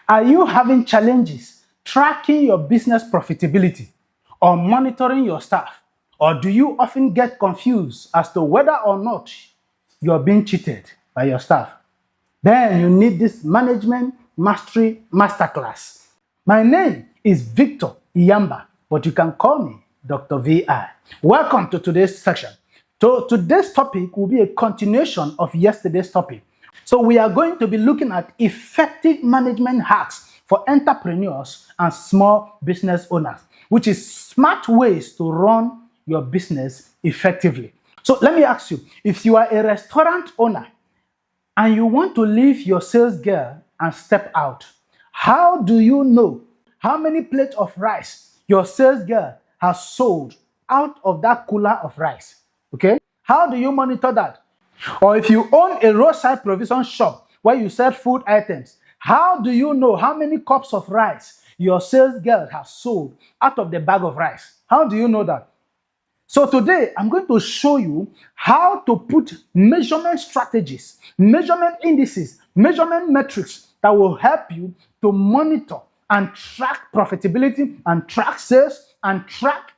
Are you having challenges tracking your business profitability or monitoring your staff? Or do you often get confused as to whether or not you're being cheated by your staff? Then you need this Management Mastery Masterclass. My name is Victor Iyamba, but you can call me Dr. VI. Welcome to today's section. So today's topic will be a continuation of yesterday's topic. So we are going to be looking at effective management hacks for entrepreneurs and small business owners, which is smart ways to run your business effectively. So let me ask you, if you are a restaurant owner and you want to leave your sales girl and step out, how do you know how many plates of rice your sales girl has sold out of that cooler of rice? Okay? How do you monitor that? Or if you own a roadside provision shop where you sell food items, how do you know how many cups of rice your sales girl has sold out of the bag of rice? How do you know that? So today, I'm going to show you how to put measurement strategies, measurement indices, measurement metrics that will help you to monitor and track profitability and track sales and track,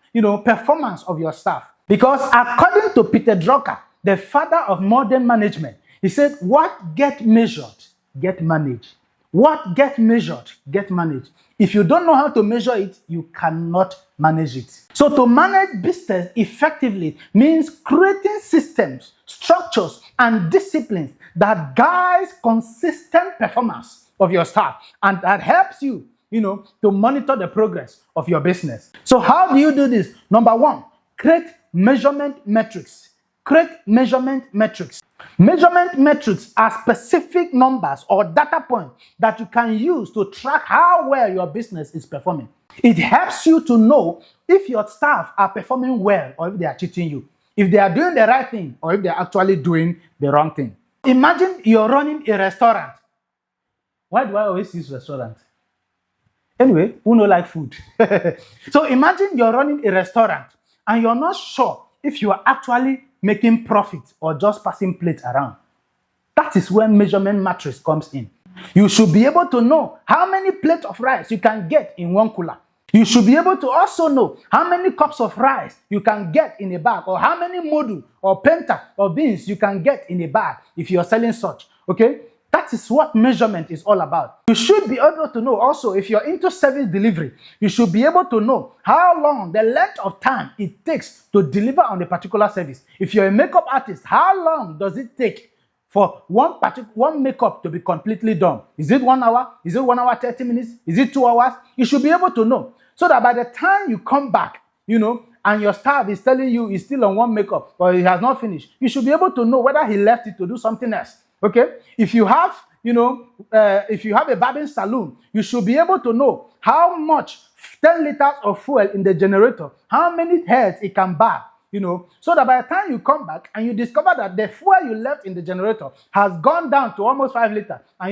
performance of your staff. Because according to Peter Drucker, the father of modern management, he said, what get measured, get managed. What get measured, get managed. If you don't know how to measure it, you cannot manage it. So to manage business effectively means creating systems, structures, and disciplines that guides consistent performance of your staff and that helps you, to monitor the progress of your business. So how do you do this? Number one, create measurement metrics. Create measurement metrics. Measurement metrics are specific numbers or data points that you can use to track how well your business is performing. It helps you to know if your staff are performing well or if they are cheating you, if they are doing the right thing or if they are actually doing the wrong thing. Imagine you're running a restaurant. Why do I always use restaurant? Anyway, who don't like food? So imagine you're running a restaurant and you're not sure if you are actually making profit or just passing plates around. That is where measurement matrix comes in. You should be able to know how many plates of rice you can get in one cooler. You should be able to also know how many cups of rice you can get in a bag, or how many modu or penta or beans you can get in a bag if you're selling such. Okay? That is what measurement is all about. You should be able to know also, if you're into service delivery, you should be able to know how long, the length of time it takes to deliver on a particular service. If you're a makeup artist, how long does it take for one makeup to be completely done? Is it 1 hour? Is it 1 hour, 30 minutes? Is it 2 hours? You should be able to know. So that by the time you come back, and your staff is telling you he's still on one makeup or he has not finished, you should be able to know whether he left it to do something else. Okay, if you have, if you have a barbering salon, you should be able to know how much 10 liters of fuel in the generator, how many heads it can barb, so that by the time you come back and you discover that the fuel you left in the generator has gone down to almost 5 liters, and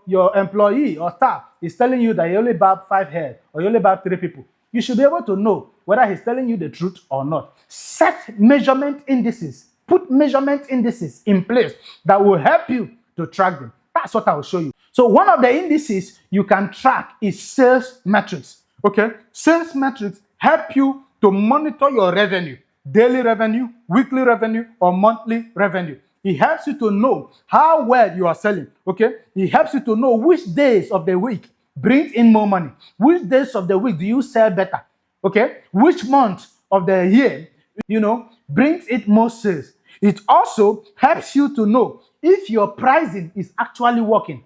your employee or staff is telling you that you only barb 5 heads or you only barb 3 people, you should be able to know whether he's telling you the truth or not. Set measurement indices. Put measurement indices in place that will help you to track them. That's what I will show you. So one of the indices you can track is sales metrics. Okay? Sales metrics help you to monitor your revenue, daily revenue, weekly revenue, or monthly revenue. It helps you to know how well you are selling. Okay? It helps you to know which days of the week brings in more money. Which days of the week do you sell better? Okay? Which month of the year, brings it more sales. It also helps you to know if your pricing is actually working,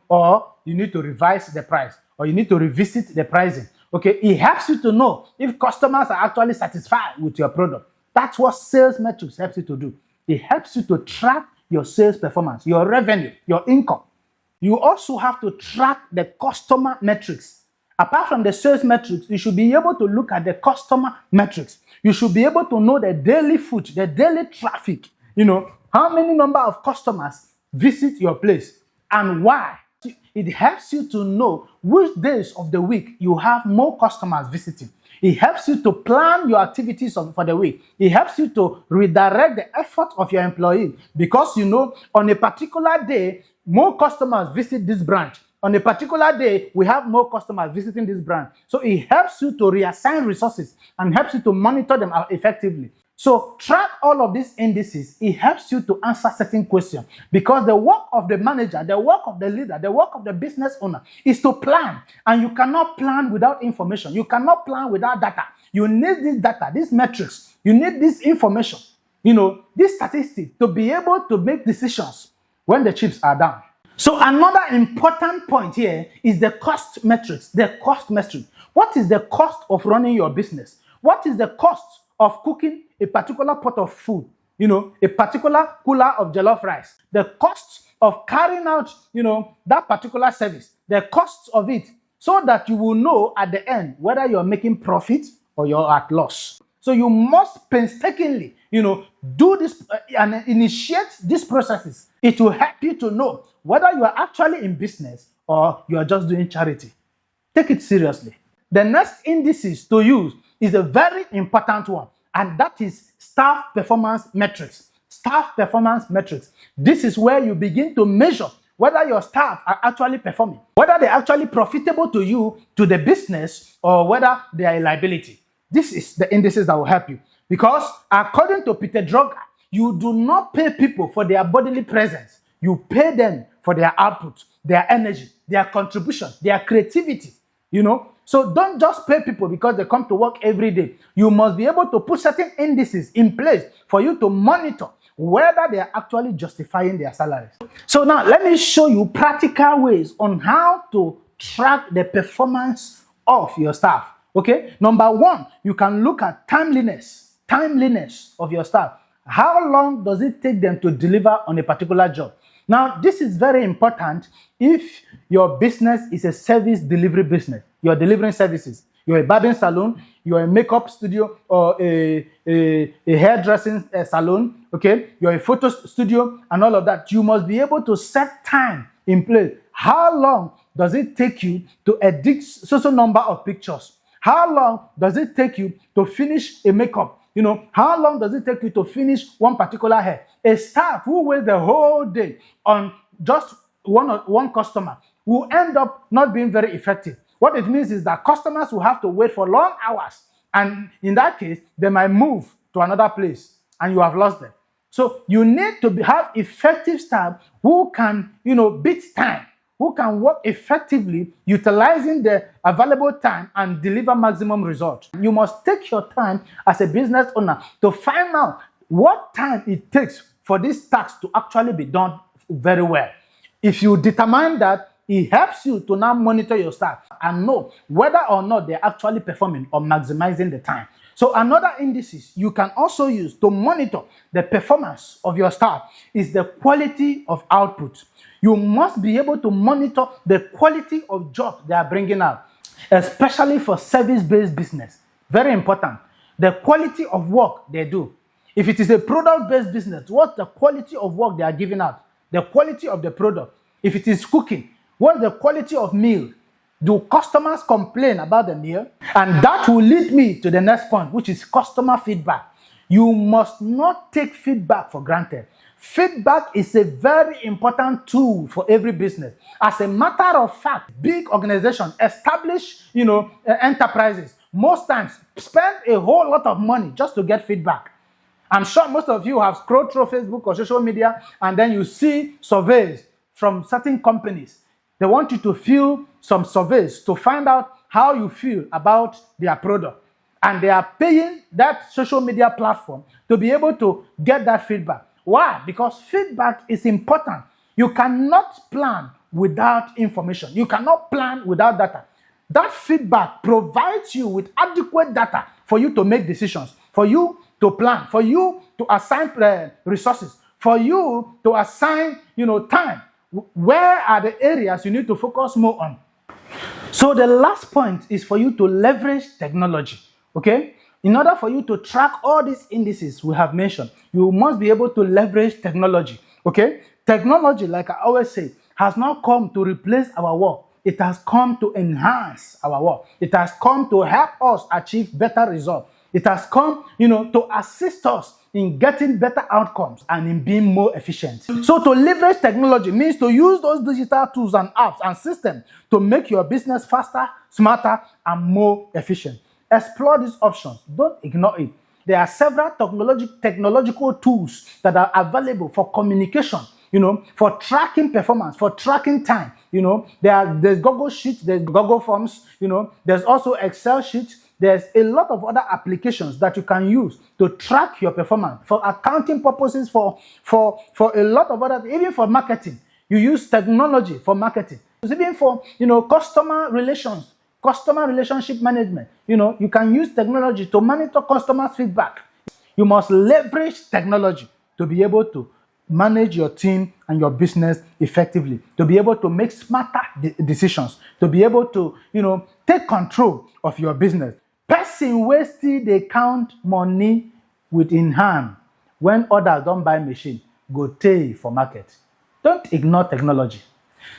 or you need to revise the price, or you need to revisit the pricing. Okay, it helps you to know if customers are actually satisfied with your product. That's what sales metrics helps you to do. It helps you to track your sales performance, your revenue, your income. You also have to track the customer metrics. Apart from the sales metrics, you should be able to look at the customer metrics. You should be able to know the daily foot, the daily traffic, how many number of customers visit your place and why. It helps you to know which days of the week you have more customers visiting. It helps you to plan your activities for the week. It helps you to redirect the effort of your employee because on a particular day, more customers visit this branch on a particular day, we have more customers visiting this brand. So it helps you to reassign resources and helps you to monitor them effectively. So track all of these indices. It helps you to answer certain questions, because the work of the manager, the work of the leader, the work of the business owner is to plan. And you cannot plan without information. You cannot plan without data. You need this data, these metrics. You need this information, this statistics, to be able to make decisions when the chips are down. So another important point here is the cost metrics. The cost metric. What is the cost of running your business? What is the cost of cooking a particular pot of food? A particular cooler of jollof rice. The cost of carrying out, that particular service. The cost of it, so that you will know at the end whether you're making profit or you're at loss. So you must painstakingly, do this and initiate these processes. It will help you to know whether you are actually in business or you are just doing charity. Take it seriously. The next indices to use is a very important one, and that is staff performance metrics. Staff performance metrics. This is where you begin to measure whether your staff are actually performing, whether they're actually profitable to you, to the business, or whether they are a liability. This is the indices that will help you. Because according to Peter Drucker, you do not pay people for their bodily presence. You pay them for their output, their energy, their contribution, their creativity. So don't just pay people because they come to work every day. You must be able to put certain indices in place for you to monitor whether they are actually justifying their salaries. So now let me show you practical ways on how to track the performance of your staff. Okay, number one, you can look at timeliness of your staff. How long does it take them to deliver on a particular job? Now, this is very important if your business is a service delivery business. You're delivering services. You're a barbering salon, you're a makeup studio, or a hairdressing salon, okay? You're a photo studio and all of that. You must be able to set time in place. How long does it take you to edit certain number of pictures? How long does it take you to finish a makeup? How long does it take you to finish one particular hair? A staff who waits the whole day on just one customer will end up not being very effective. What it means is that customers will have to wait for long hours. And in that case, they might move to another place and you have lost them. So you need to have effective staff who can, beat time, who can work effectively, utilizing the available time and deliver maximum results. You must take your time as a business owner to find out what time it takes for this task to actually be done very well. If you determine that, it helps you to now monitor your staff and know whether or not they're actually performing or maximizing the time. So another indices you can also use to monitor the performance of your staff is the quality of output. You must be able to monitor the quality of jobs they are bringing out, especially for service-based business. Very important. The quality of work they do. If it is a product-based business, what's the quality of work they are giving out? The quality of the product. If it is cooking, what's the quality of meal? Do customers complain about the meal? And that will lead me to the next point, which is customer feedback. You must not take feedback for granted. Feedback is a very important tool for every business. As a matter of fact, big organizations, established, enterprises, most times spend a whole lot of money just to get feedback. I'm sure most of you have scrolled through Facebook or social media, and then you see surveys from certain companies. They want you to fill some surveys to find out how you feel about their product. And they are paying that social media platform to be able to get that feedback. Why? Because feedback is important. You cannot plan without information. You cannot plan without data. That feedback provides you with adequate data for you to make decisions, for you to plan, for you to assign resources, for you to assign, time. Where are the areas you need to focus more on? So the last point is for you to leverage technology, okay? In order for you to track all these indices we have mentioned, you must be able to leverage technology, okay? Technology, like I always say, has not come to replace our work. It has come to enhance our work. It has come to help us achieve better results. It has come, to assist us in getting better outcomes and in being more efficient. So to leverage technology means to use those digital tools and apps and systems to make your business faster, smarter, and more efficient. Explore these options. Don't ignore it. There are several technological tools that are available for communication, for tracking performance, for tracking time. There's Google Sheets, there's Google Forms, there's also Excel Sheets. There's a lot of other applications that you can use to track your performance for accounting purposes, for a lot of other, even for marketing. You use technology for marketing. Even for, customer relationship management. You can use technology to monitor customers' feedback. You must leverage technology to be able to manage your team and your business effectively, to be able to make smarter decisions, to be able to, take control of your business. Person wey still dey count money with in hand when others don buy machine go tey for market. Don't ignore technology.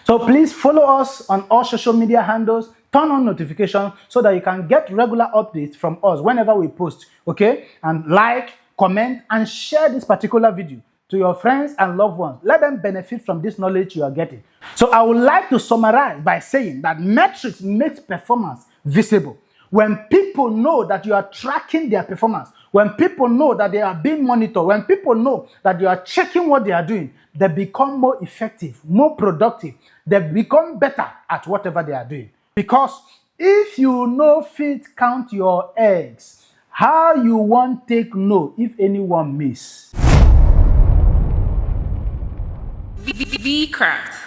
So please follow us on all social media handles, turn on notifications so that you can get regular updates from us whenever we post, okay? And like, comment, and share this particular video to your friends and loved ones. Let them benefit from this knowledge you are getting. So I would like to summarize by saying that metrics makes performance visible. When people know that you are tracking their performance, when people know that they are being monitored, when people know that you are checking what they are doing, they become more effective, more productive. They become better at whatever they are doing. Because if you no fit count your eggs, how you wan take know if anyone miss? V-Craft.